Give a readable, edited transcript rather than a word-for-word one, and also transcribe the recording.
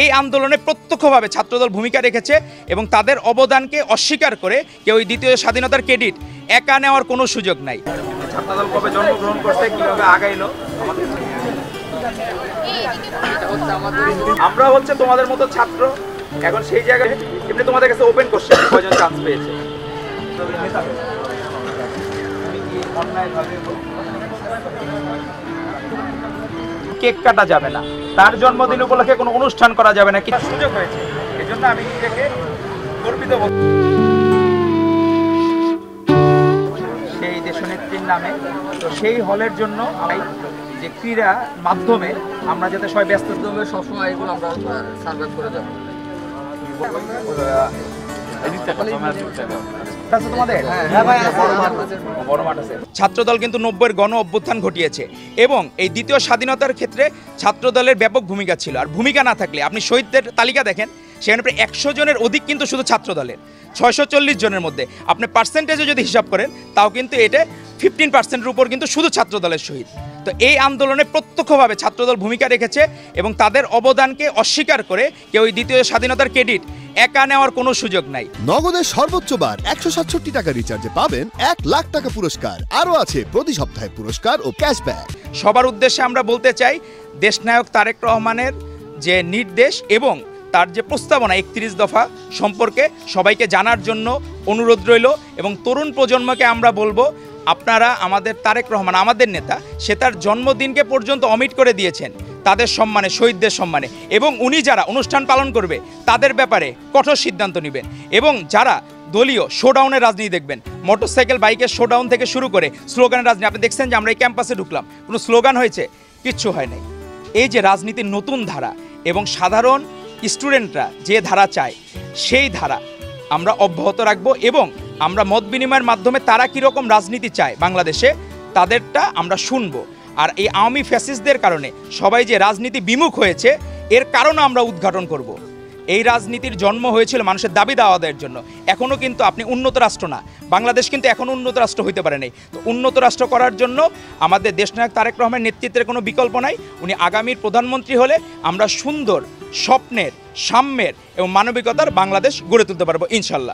এই আন্দোলনে প্রত্যক্ষভাবে ছাত্রদল ভূমিকা রেখেছে এবং তাদের অবদানকে অস্বীকার করে কেউ ওই দ্বিতীয় স্বাধীনতার ক্রেডিট একা নেওয়ার কোনো সুযোগ নাই। ছাত্রদল কবে জন্মগ্রহণ করছে, কিভাবে আগাইলো, আমরা হচ্ছে তোমাদের মতো ছাত্র। এখন সেই জায়গায় এমনি তোমাদের কাছে ওপেন কোশ্চেন, কয়জন চান্স পেয়েছে? কেক কাটা যাবে না, তার জন্মদিন উপলক্ষে কোনো অনুষ্ঠান করা যাবে না, কিছু সুযোগ হয়েছে। এই জন্য আমি নিজেকে গর্বিত বোধ করি সেই দেশনেত্রীর নামে। তো সেই হলের জন্য যে ক্রীড়া মাধ্যমে আমরা যাতে সবাই ব্যস্ত সবসময় এগুলো আমরা সার্ভাইভ করে যাবো। ছাত্রদল কিন্তু 90-এর গণ অভ্যুত্থান ঘটিয়েছে এবং এই দ্বিতীয় স্বাধীনতার ক্ষেত্রে ছাত্রদলের ব্যাপক ভূমিকা ছিল। আর ভূমিকা না থাকলে আপনি শহীদদের তালিকা দেখেন, সেখানে প্রায় 100 জনের অধিক কিন্তু শুধু ছাত্রদলের, 640 জনের মধ্যে আপনি পার্সেন্টেজে যদি হিসাব করেন তাও কিন্তু এটা 15%-এর উপর কিন্তু শুধু ছাত্রদলের শহীদ। তো এই আন্দোলনে প্রত্যক্ষভাবে ছাত্রদল ভূমিকা রেখেছে এবং তাদের অবদানকে অস্বীকার করে কেউ ওই দ্বিতীয় স্বাধীনতার ক্রেডিট একা নেওয়ার কোনো সুযোগ নাই। নগদের সর্বোচ্চ বার 167 টাকা রিচার্জে পাবেন 1 লাখ টাকা পুরস্কার। আরও আছে প্রতি সপ্তাহে পুরস্কার ও ক্যাশব্যাক। সবার উদ্দেশ্যে আমরা বলতে চাই, দেশনায়ক তারেক রহমানের যে নির্দেশ এবং তার যে প্রস্তাবনা 31 দফা সম্পর্কে সবাইকে জানার জন্য অনুরোধ রইল এবং তরুণ প্রজন্মকে আমরা বলবো, আপনারা আমাদের তারেক রহমান আমাদের নেতা, সে তার জন্মদিনকে পর্যন্ত অমিট করে দিয়েছেন তাদের সম্মানে, শহীদদের সম্মানে, এবং উনি যারা অনুষ্ঠান পালন করবে তাদের ব্যাপারে কঠোর সিদ্ধান্ত নেবেন। এবং যারা দলীয় শোডাউনের রাজনীতি দেখবেন, মোটরসাইকেল বাইকের শোডাউন থেকে শুরু করে স্লোগানের রাজনীতি, আপনি দেখছেন যে আমরা এই ক্যাম্পাসে ঢুকলাম, কোনো স্লোগান হয়েছে? কিচ্ছু হয় নাই। এই যে রাজনীতির নতুন ধারা এবং সাধারণ স্টুডেন্টরা যে ধারা চায় সেই ধারা আমরা অব্যাহত রাখবো এবং আমরা মত বিনিময়ের মাধ্যমে তারা কীরকম রাজনীতি চায় বাংলাদেশে তাদেরটা আমরা শুনবো। আর এই আওয়ামী ফ্যাসিস্টদের কারণে সবাই যে রাজনীতি বিমুখ হয়েছে এর কারণও আমরা উদ্ঘাটন করব। এই রাজনীতির জন্ম হয়েছিল মানুষের দাবি দাওয়া দেওয়ার জন্য। এখনও কিন্তু আপনি উন্নত রাষ্ট্র না, বাংলাদেশ কিন্তু এখনও উন্নত রাষ্ট্র হইতে পারে নাই। তো উন্নত রাষ্ট্র করার জন্য আমাদের দেশনায়ক তারেক রহমানের নেতৃত্বের কোনো বিকল্প নাই। উনি আগামীর প্রধানমন্ত্রী হলে আমরা সুন্দর, স্বপ্নের, সাম্যের এবং মানবিকতার বাংলাদেশ গড়ে তুলতে পারবো ইনশাল্লাহ।